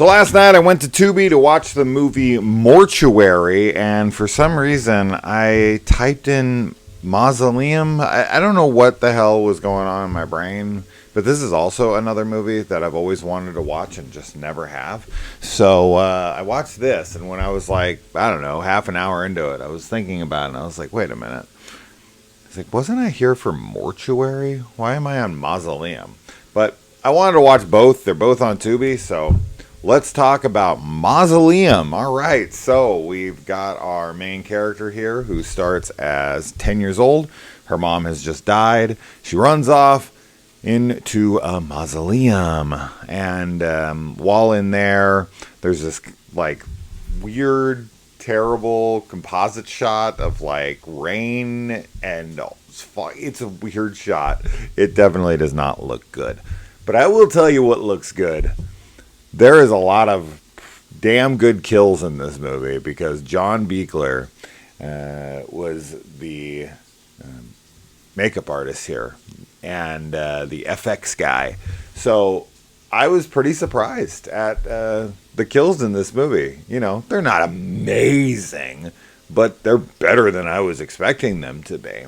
So last night I went to Tubi to watch the movie Mortuary, and for some reason I typed in Mausoleum. I don't know what the hell was going on in my brain, but this is also another movie that I've always wanted to watch and just never have. So I watched this, and when I was like, I don't know, half an hour into it, I was thinking about it, and I was like, wait a minute. I was like, wasn't I here for Mortuary? Why am I on Mausoleum? But I wanted to watch both. They're both on Tubi, so let's talk about Mausoleum. All right, so we've got our main character here who starts as 10 years old. Her mom has just died. She runs off into a mausoleum, and while in there, there's this like weird, terrible composite shot of like rain, and it's a weird shot. It definitely does not look good. But I will tell you what looks good. There is a lot of damn good kills in this movie because John Buechler was the makeup artist here and the FX guy. So I was pretty surprised at the kills in this movie. You know, they're not amazing, but they're better than I was expecting them to be.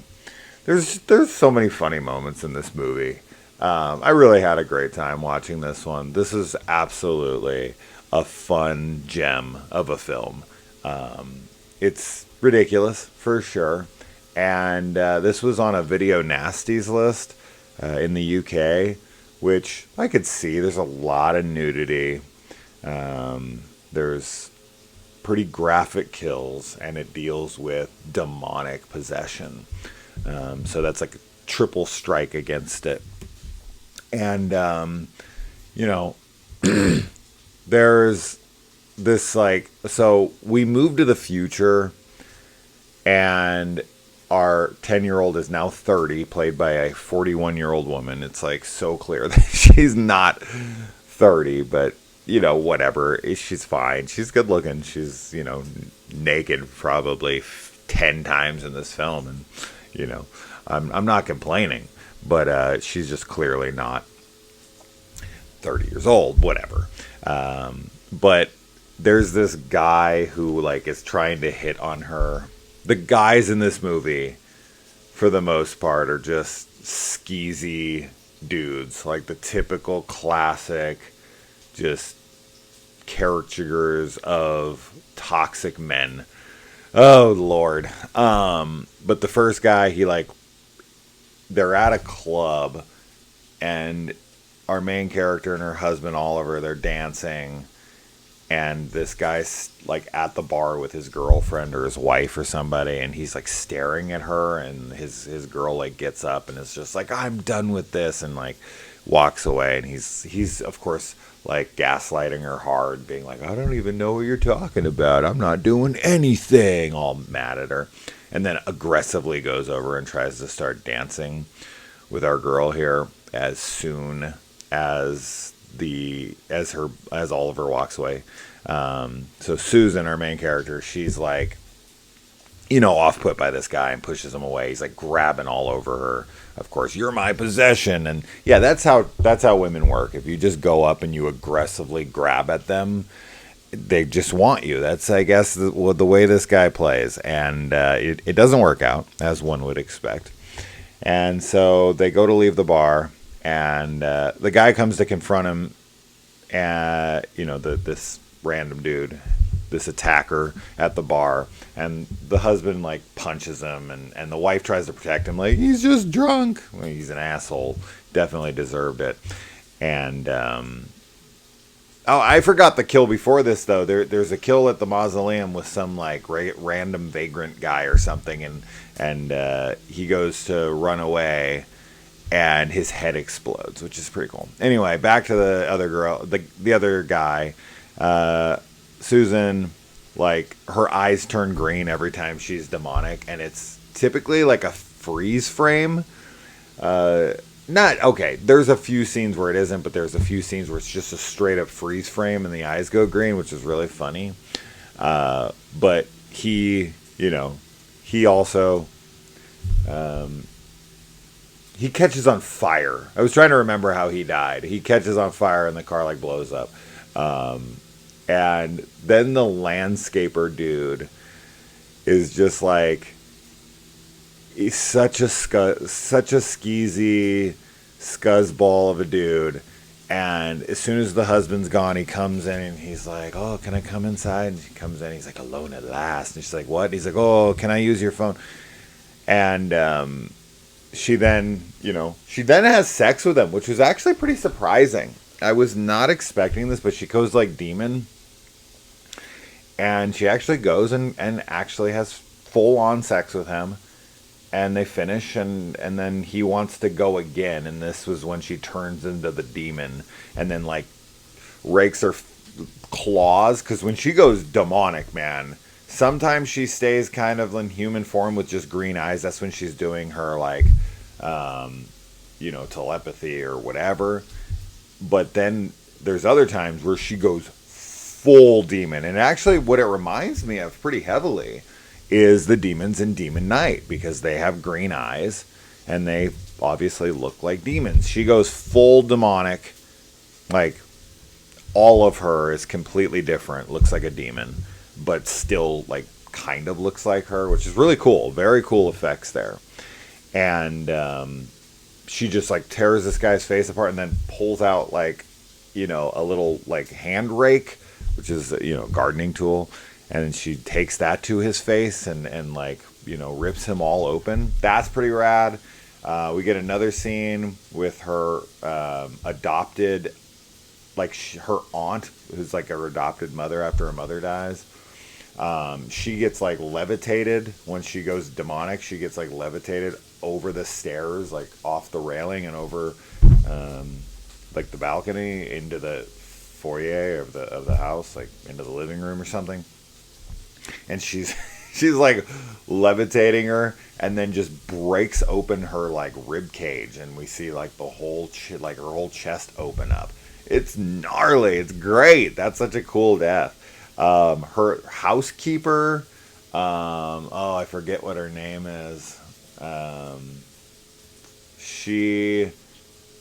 There's so many funny moments in this movie. I really had a great time watching this one. This is absolutely a fun gem of a film. It's ridiculous, for sure. And this was on a Video Nasties list in the UK, which I could see. There's a lot of nudity. There's pretty graphic kills, and it deals with demonic possession. So that's like a triple strike against it. And, you know, there's this like, so we moved to the future, and our 10-year-old is now 30, played by a 41-year-old woman. It's like so clear that she's not 30, but, you know, whatever. She's fine. She's good looking. She's, you know, naked probably 10 times in this film. And, you know, I'm not complaining. But she's just clearly not 30 years old, whatever. But there's this guy who like is trying to hit on her. The guys in this movie, for the most part, are just skeezy dudes. Like the typical classic, just caricatures of toxic men. Oh, Lord. But the first guy, they're at a club, and our main character and her husband Oliver, they're dancing, and this guy's like at the bar with his girlfriend or his wife or somebody, and he's like staring at her, and his girl like gets up and is just like, I'm done with this, and like walks away, and he's of course like gaslighting her hard, being like, I don't even know what you're talking about, I'm not doing anything, all mad at her. And then aggressively goes over and tries to start dancing with our girl here as soon as Oliver walks away. So Susan, our main character, she's like, you know, off put by this guy and pushes him away. He's like grabbing all over her. Of course, you're my possession. And yeah, that's how women work. If you just go up and you aggressively grab at them, they just want you. That's, I guess, the way this guy plays. And it doesn't work out, as one would expect. And so they go to leave the bar, and the guy comes to confront him. You know, this random dude, this attacker at the bar. And the husband, like, punches him. And the wife tries to protect him. Like, he's just drunk. Well, he's an asshole. Definitely deserved it. And oh, I forgot the kill before this, though. There's a kill at the mausoleum with some, like, random vagrant guy or something, and he goes to run away, and his head explodes, which is pretty cool. Anyway, back to the other girl, the other guy. Susan, like, her eyes turn green every time she's demonic, and it's typically, like, a freeze frame. There's a few scenes where it isn't, but there's a few scenes where it's just a straight up freeze frame and the eyes go green, which is really funny. But he also, he catches on fire. I was trying to remember how he died. He catches on fire and the car like blows up. And then the landscaper dude is just like, he's such a skeezy scuzzball of a dude. And as soon as the husband's gone, he comes in and he's like, "Oh, can I come inside?" And she comes in, he's like, "Alone at last." And she's like, "What?" And he's like, "Oh, can I use your phone?" And she then has sex with him, which was actually pretty surprising. I was not expecting this, but she goes like demon. And she actually goes and actually has full on sex with him. And they finish, and then he wants to go again. And this was when she turns into the demon and then like rakes her claws. Because when she goes demonic, man, sometimes she stays kind of in human form with just green eyes. That's when she's doing her like, telepathy or whatever. But then there's other times where she goes full demon. And actually what it reminds me of pretty heavily is the demons in Demon Knight, because they have green eyes and they obviously look like demons. She goes full demonic, like all of her is completely different, looks like a demon, but still like kind of looks like her, which is really cool. Very cool effects there. And she just like tears this guy's face apart and then pulls out like, a little like hand rake, which is, gardening tool. And then she takes that to his face and like, rips him all open. That's pretty rad. We get another scene with her adopted, like her aunt, who's like her adopted mother after her mother dies. She gets like levitated when she goes demonic. She gets like levitated over the stairs, like off the railing and over like the balcony into the foyer of the house, like into the living room or something. And she's like levitating her, and then just breaks open her like rib cage, and we see like the whole like her whole chest open up. It's gnarly. It's great. That's such a cool death. Her housekeeper, I forget what her name is. She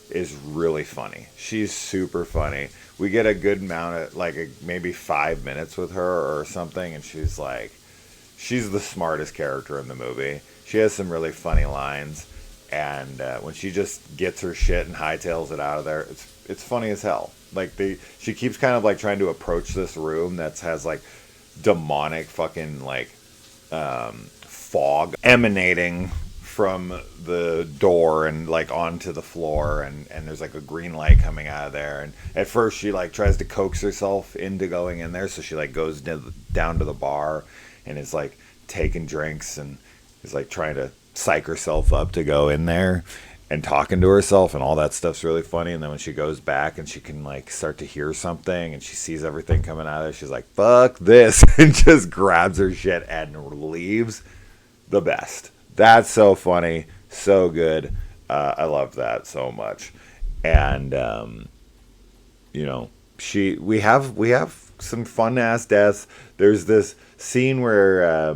is really funny. She's super funny. We get a good amount of maybe 5 minutes with her or something, and she's the smartest character in the movie. She has some really funny lines, and when she just gets her shit and hightails it out of there, it's funny as hell. Like she keeps kind of like trying to approach this room that has like demonic fucking like fog emanating from the door and like onto the floor, and there's like a green light coming out of there. And at first she like tries to coax herself into going in there, so she like goes down to the bar and is like taking drinks and is like trying to psych herself up to go in there and talking to herself, and all that stuff's really funny. And then when she goes back and she can like start to hear something and she sees everything coming out of there, she's like, "Fuck this," and just grabs her shit and leaves. The best. That's so funny, so good. I love that so much. And we have some fun ass deaths. There's this scene where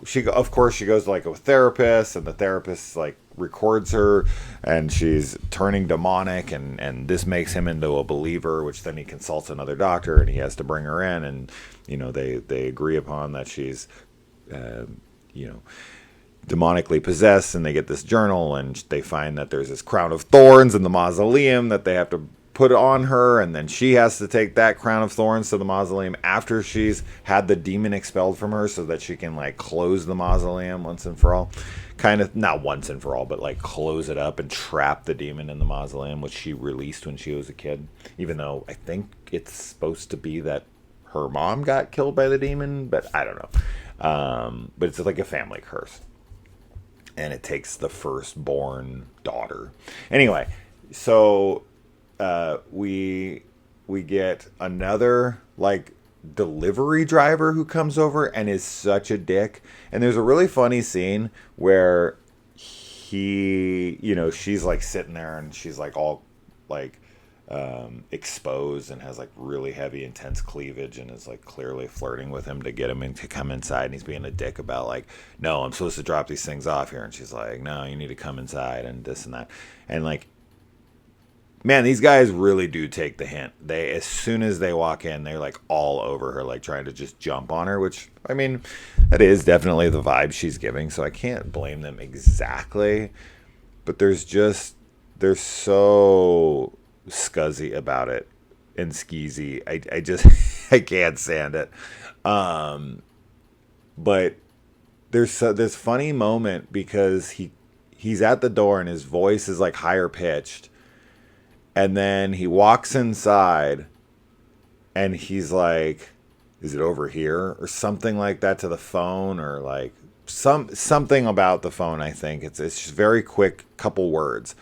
she goes to like a therapist, and the therapist like records her, and she's turning demonic, and this makes him into a believer, which then he consults another doctor, and he has to bring her in, and they agree upon that she's demonically possessed, and they get this journal, and they find that there's this crown of thorns in the mausoleum that they have to put on her, and then she has to take that crown of thorns to the mausoleum after she's had the demon expelled from her, so that she can like close the mausoleum once and for all. Kind of not once and for all, but like close it up and trap the demon in the mausoleum, which she released when she was a kid, even though I think it's supposed to be that her mom got killed by the demon, but I don't know. But it's like a family curse, and it takes the firstborn daughter. Anyway, so we get another like delivery driver who comes over and is such a dick. And there's a really funny scene where she's like sitting there, and she's like all like exposed and has like really heavy intense cleavage, and is like clearly flirting with him to get him to come inside, and he's being a dick about like, "No, I'm supposed to drop these things off here," and she's like, "No, you need to come inside," and this and that. And like man, these guys really do take the hint. They, as soon as they walk in, they're like all over her, like trying to just jump on her, which, I mean, that is definitely the vibe she's giving, so I can't blame them exactly. But they're so scuzzy about it and skeezy. I just, I can't stand it. But there's this funny moment because he's at the door and his voice is like higher pitched. And then he walks inside and he's like, is it over here? Or something like that to the phone, or like something about the phone, I think. It's just very quick couple words.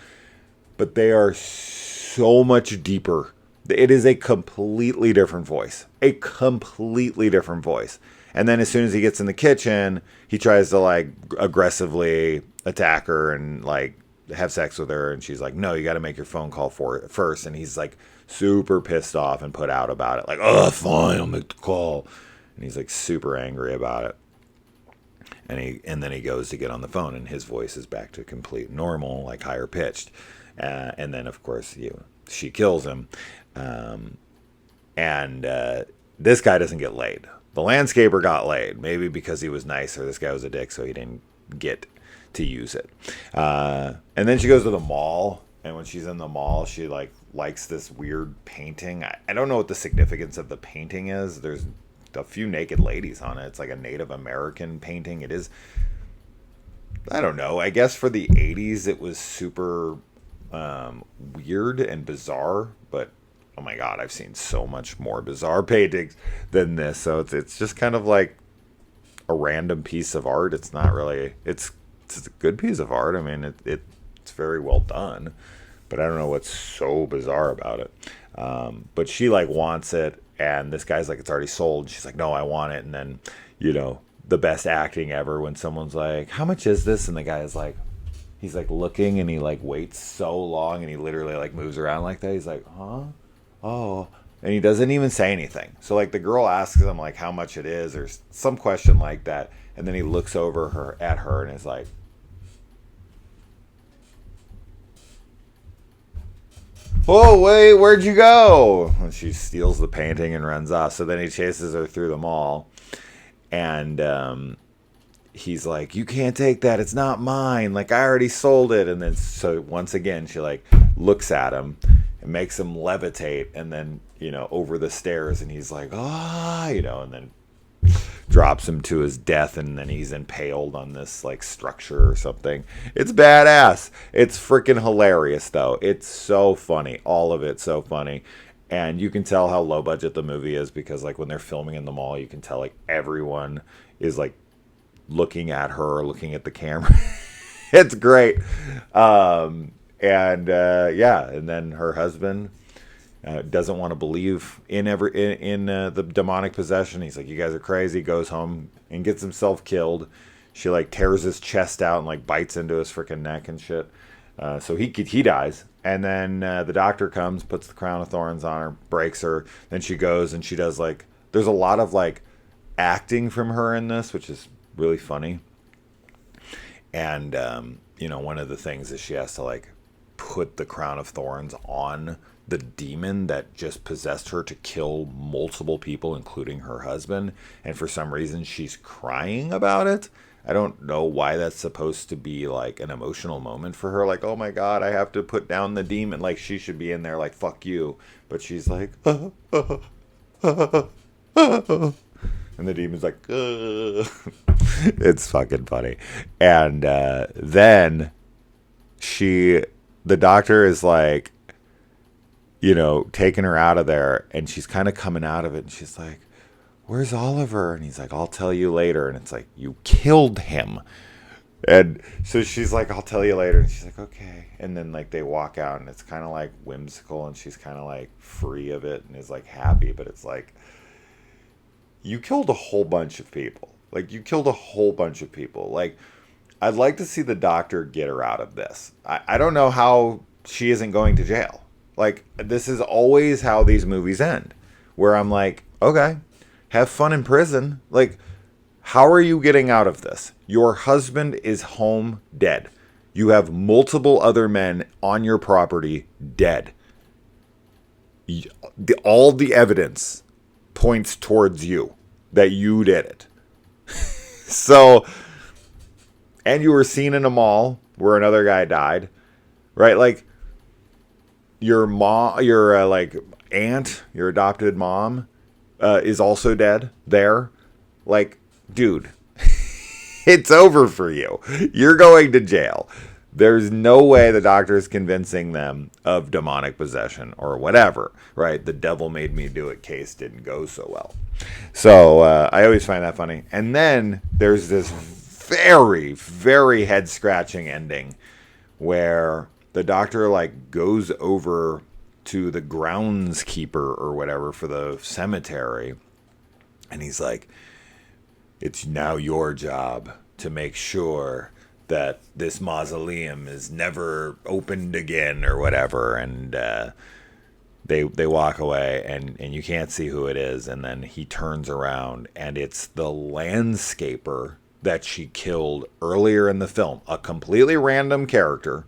But they are so much deeper. It is a completely different voice. A completely different voice. And then as soon as he gets in the kitchen, he tries to like aggressively attack her and like have sex with her, and she's like, no, you got to make your phone call for it first. And he's like super pissed off and put out about it, like, oh, fine, I'll make the call. And he's like super angry about it. And then he goes to get on the phone, and his voice is back to complete normal, like higher pitched. And then of course she kills him. This guy doesn't get laid. The landscaper got laid, maybe because he was nice, or this guy was a dick, so he didn't get to use it. And then she goes to the mall, and when she's in the mall, she like likes this weird painting. I don't know what the significance of the painting is. There's a few naked ladies on it. It's like a Native American painting. It is, I don't know, I guess for the 80s it was super weird and bizarre, but oh my god, I've seen so much more bizarre paintings than this. So it's just kind of like a random piece of art. It's not really, it's a good piece of art. I mean, it's very well done, but I don't know what's so bizarre about it. But she like wants it, and this guy's like, it's already sold. She's like, no, I want it. And then, the best acting ever when someone's like, how much is this? And the guy is like, he's like looking, and he like waits so long, and he literally like moves around like that. He's like, huh? Oh. And he doesn't even say anything. So like the girl asks him like how much it is, or some question like that, and then he looks over at her and is like, oh wait, where'd you go? And she steals the painting and runs off. So then he chases her through the mall, and he's like, you can't take that, it's not mine, like I already sold it. And then so once again she like looks at him and makes him levitate, and then over the stairs, and he's like, and then drops him to his death, and then he's impaled on this like structure or something. It's badass. It's freaking hilarious though. It's so funny. All of it so funny. And you can tell how low budget the movie is, because like when they're filming in the mall, you can tell like everyone is like looking at her, looking at the camera. It's great. And then her husband doesn't want to believe in the demonic possession. He's like, you guys are crazy. Goes home and gets himself killed. She like tears his chest out and like bites into his freaking neck and shit. So he dies. And then the doctor comes, puts the crown of thorns on her, breaks her. Then she goes and she does like, there's a lot of like acting from her in this, which is really funny. And one of the things is she has to like put the crown of thorns on the demon that just possessed her to kill multiple people, including her husband. And for some reason she's crying about it. I don't know why that's supposed to be like an emotional moment for her, like, oh my god, I have to put down the demon. Like she should be in there like, fuck you. But she's like, and the demon's like, it's fucking funny. And then the doctor is like, taking her out of there, and she's kind of coming out of it, and she's like, where's Oliver? And he's like, I'll tell you later. And it's like, you killed him. And so she's like, I'll tell you later. And she's like, okay. And then like they walk out, and it's kind of like whimsical, and she's kind of like free of it and is like happy. But it's like, you killed a whole bunch of people. Like I'd like to see the doctor get her out of this. I don't know how she isn't going to jail. Like, this is always how these movies end, where I'm like, okay, have fun in prison. Like, how are you getting out of this? Your husband is home dead. You have multiple other men on your property dead. All the evidence points towards you, that you did it. So, and you were seen in a mall where another guy died, right? Like, your mom, your like aunt, your adopted mom, is also dead there. Like, dude, it's over for you. You're going to jail. There's no way the doctor is convincing them of demonic possession or whatever, right? The devil made me do it case didn't go so well. So I always find that funny. And then there's this very, very head-scratching ending where the doctor like goes over to the groundskeeper or whatever for the cemetery, and he's like, it's now your job to make sure that this mausoleum is never opened again or whatever. And they walk away, and you can't see who it is. And then he turns around, and it's the landscaper that she killed earlier in the film. A completely random character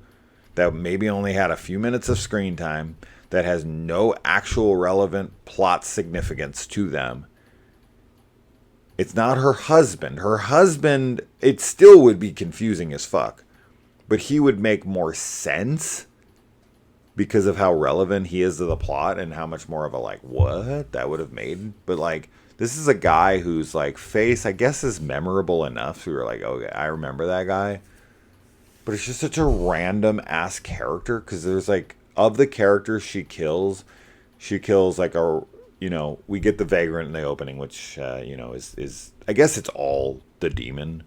that maybe only had a few minutes of screen time, that has no actual relevant plot significance to them. It's not her husband. Her husband, it still would be confusing as fuck. But he would make more sense because of how relevant he is to the plot and how much more of a like, what? That would have made. But like, this is a guy whose like face, I guess, is memorable enough. So we were like, okay, I remember that guy. But it's just such a random ass character, because there's like, of the characters she kills like a, we get the Vagrant in the opening, which, is I guess it's all the demon.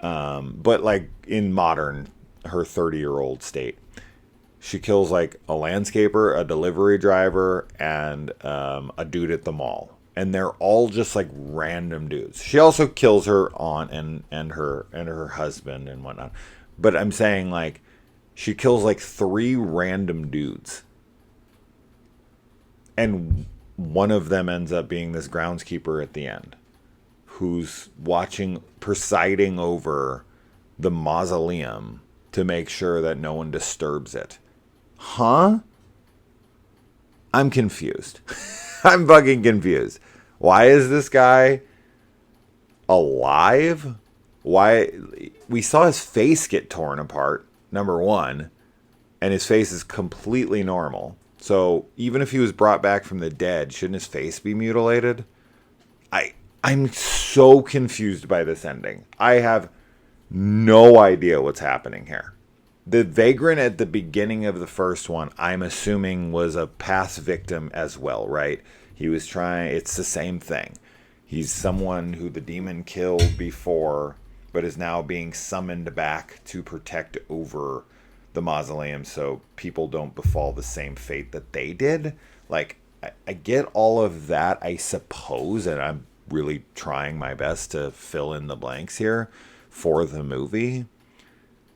But like in modern, her 30-year-old state, she kills like a landscaper, a delivery driver, and a dude at the mall. And they're all just like random dudes. She also kills her aunt and her husband and whatnot. But I'm saying like, she kills like 3 random dudes. And one of them ends up being this groundskeeper at the end, who's presiding over the mausoleum to make sure that no one disturbs it. Huh? I'm confused. I'm fucking confused. Why is this guy alive? Why? We saw his face get torn apart, number one, and his face is completely normal. So even if he was brought back from the dead, shouldn't his face be mutilated? I'm so confused by this ending. I have no idea what's happening here. The Vagrant at the beginning of the first one, I'm assuming, was a past victim as well, right? He was it's the same thing. He's someone who the demon killed before, but is now being summoned back to protect over the mausoleum so people don't befall the same fate that they did. Like, I get all of that, I suppose, and I'm really trying my best to fill in the blanks here for the movie.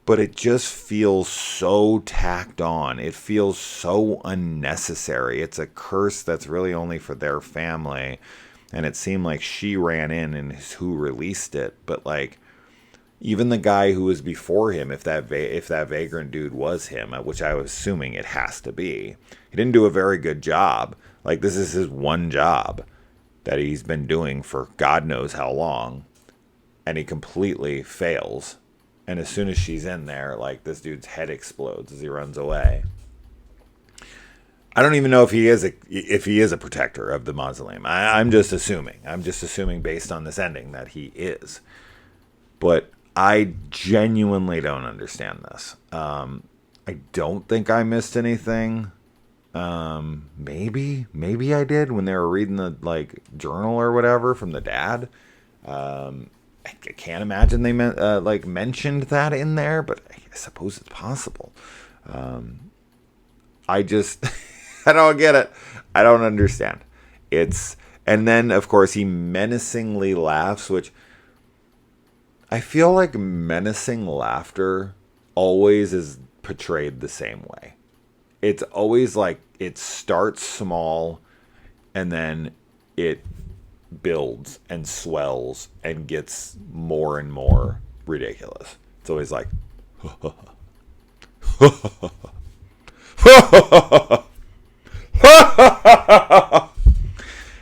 But it just feels so tacked on. It feels so unnecessary. It's a curse that's really only for their family. And it seemed like she ran in and is who released it. But like, even the guy who was before him, if that Vagrant dude was him, which I was assuming it has to be, he didn't do a very good job. Like, this is his one job that he's been doing for God knows how long. And he completely fails. And as soon as she's in there, like, this dude's head explodes as he runs away. I don't even know if he is a protector of the mausoleum. I'm just assuming. I'm just assuming based on this ending that he is. But I genuinely don't understand this. I don't think I missed anything. Maybe I did when they were reading the like journal or whatever from the dad. I can't imagine they mentioned that in there, but I suppose it's possible. I just I don't get it. I don't understand. And then of course he menacingly laughs, which I feel like menacing laughter always is portrayed the same way. It's always like it starts small and then it builds and swells and gets more and more ridiculous. It's always like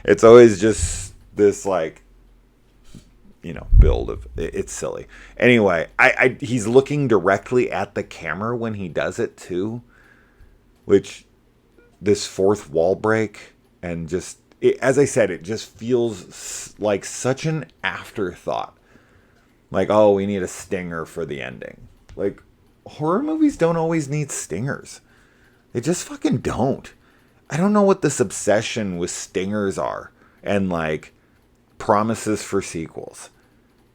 It's always just this like, build of it's silly. Anyway, he's looking directly at the camera when he does it too, which this fourth wall break and just as I said, it just feels like such an afterthought. Like, oh, we need a stinger for the ending. Like, horror movies don't always need stingers. They just fucking don't. I don't know what this obsession with stingers are and like promises for sequels,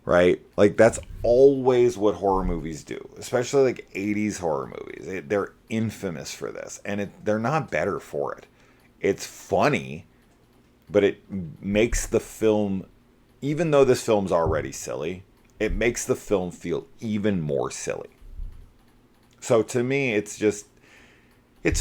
right? Like that's always what horror movies do, especially like 80s horror movies. They're infamous for this, and they're not better for it. It's funny, but it makes the film, even though this film's already silly, it makes the film feel even more silly. So to me, it's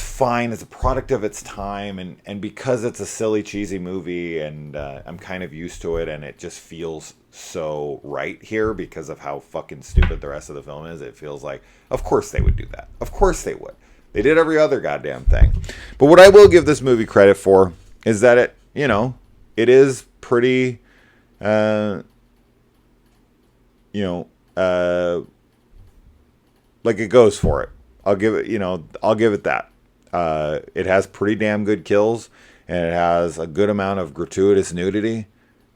fine. It's a product of its time, and because it's a silly, cheesy movie, and I'm kind of used to it, and it just feels so right here because of how fucking stupid the rest of the film is. It feels like, of course they would do that. Of course they would. They did every other goddamn thing. But what I will give this movie credit for is that it is pretty, like it goes for it. I'll give it that. It has pretty damn good kills, and it has a good amount of gratuitous nudity.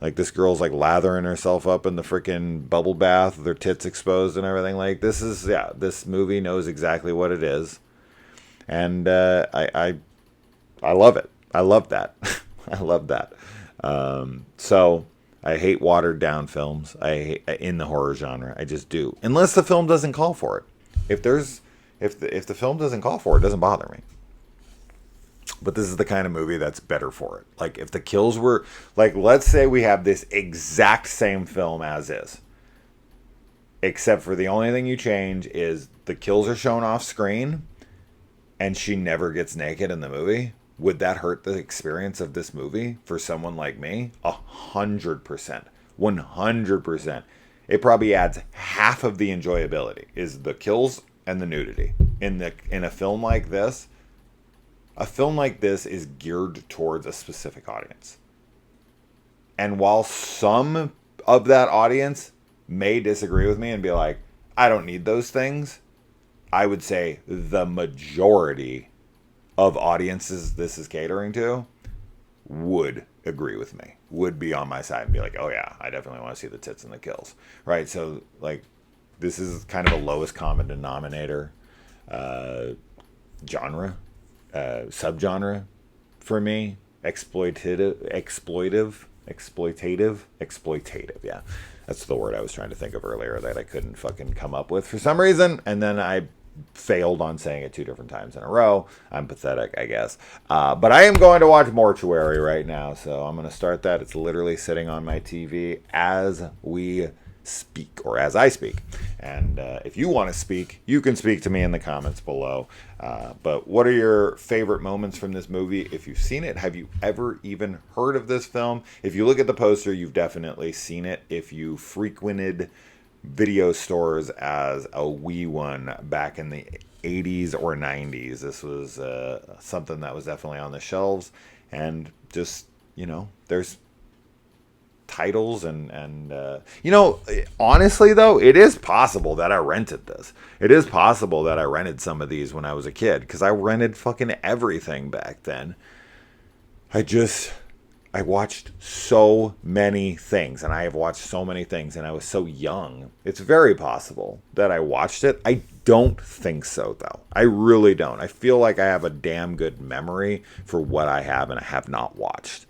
Like this girl's like lathering herself up in the freaking bubble bath with her tits exposed and everything. Like this movie knows exactly what it is, and I love it. I love that. I love that. So I hate watered down films. In the horror genre. I just do, unless the film doesn't call for it. If the film doesn't call for it, it doesn't bother me. But this is the kind of movie that's better for it. Like if the kills were like, let's say we have this exact same film as is, except for the only thing you change is the kills are shown off screen and she never gets naked in the movie. Would that hurt the experience of this movie for someone like me? 100%. 100%. It probably adds half of the enjoyability is the kills and the nudity. In a film like this, a film like this is geared towards a specific audience. And while some of that audience may disagree with me and be like, I don't need those things, I would say the majority of audiences this is catering to would agree with me, would be on my side and be like, oh yeah, I definitely want to see the tits and the kills, right? So like, this is kind of a lowest common denominator genre, subgenre for me. Exploitative. Yeah, that's the word I was trying to think of earlier that I couldn't fucking come up with for some reason, and then I failed on saying it 2 different times in a row. I'm pathetic, I guess. But I am going to watch Mortuary right now, so I'm going to start that. It's literally sitting on my TV as we speak, or as I speak. And if you want to speak, you can speak to me in the comments below. But what are your favorite moments from this movie? If you've seen it, have you ever even heard of this film? If you look at the poster, you've definitely seen it. If you frequented video stores as a wee one back in the 80s or 90s, this was something that was definitely on the shelves. And just, there's titles and honestly though, it is possible that I rented this. It is possible that I rented some of these when I was a kid, because I rented fucking everything back then. I watched so many things, and I have watched so many things, and I was so young. It's very possible that I watched it. I don't think so, though. I really don't. I feel like I have a damn good memory for what I have and I have not watched.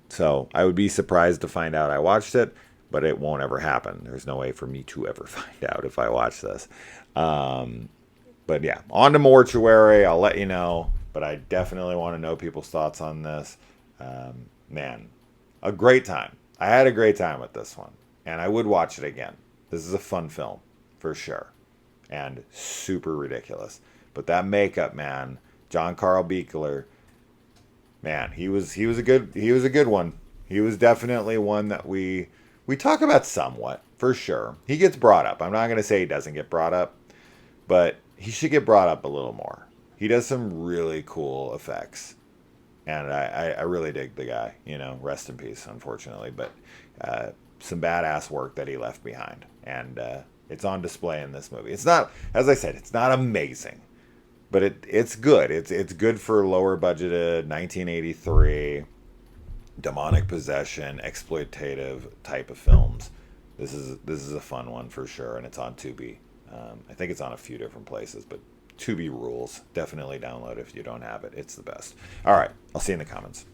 So I would be surprised to find out I watched it, but it won't ever happen. There's no way for me to ever find out if I watch this. But yeah, on to Mortuary. I'll let you know, but I definitely want to know people's thoughts on this. Man, a great time. I had a great time with this one, and I would watch it again. This is a fun film for sure, and super ridiculous. But that makeup, man, John Carl Buechler, man, he was a good one. He was definitely one that we talk about somewhat for sure. He gets brought up. I'm not going to say he doesn't get brought up, but he should get brought up a little more. He does some really cool effects. and I really dig the guy. You know, rest in peace, unfortunately, but some badass work that he left behind, and it's on display in this movie. It's not, as I said, it's not amazing, but it's good. It's good for lower budgeted 1983 demonic possession exploitative type of films. This is a fun one for sure, and it's on Tubi. I think it's on a few different places, but Tubi rules. Definitely download if you don't have it. It's the best. All right, I'll see you in the comments.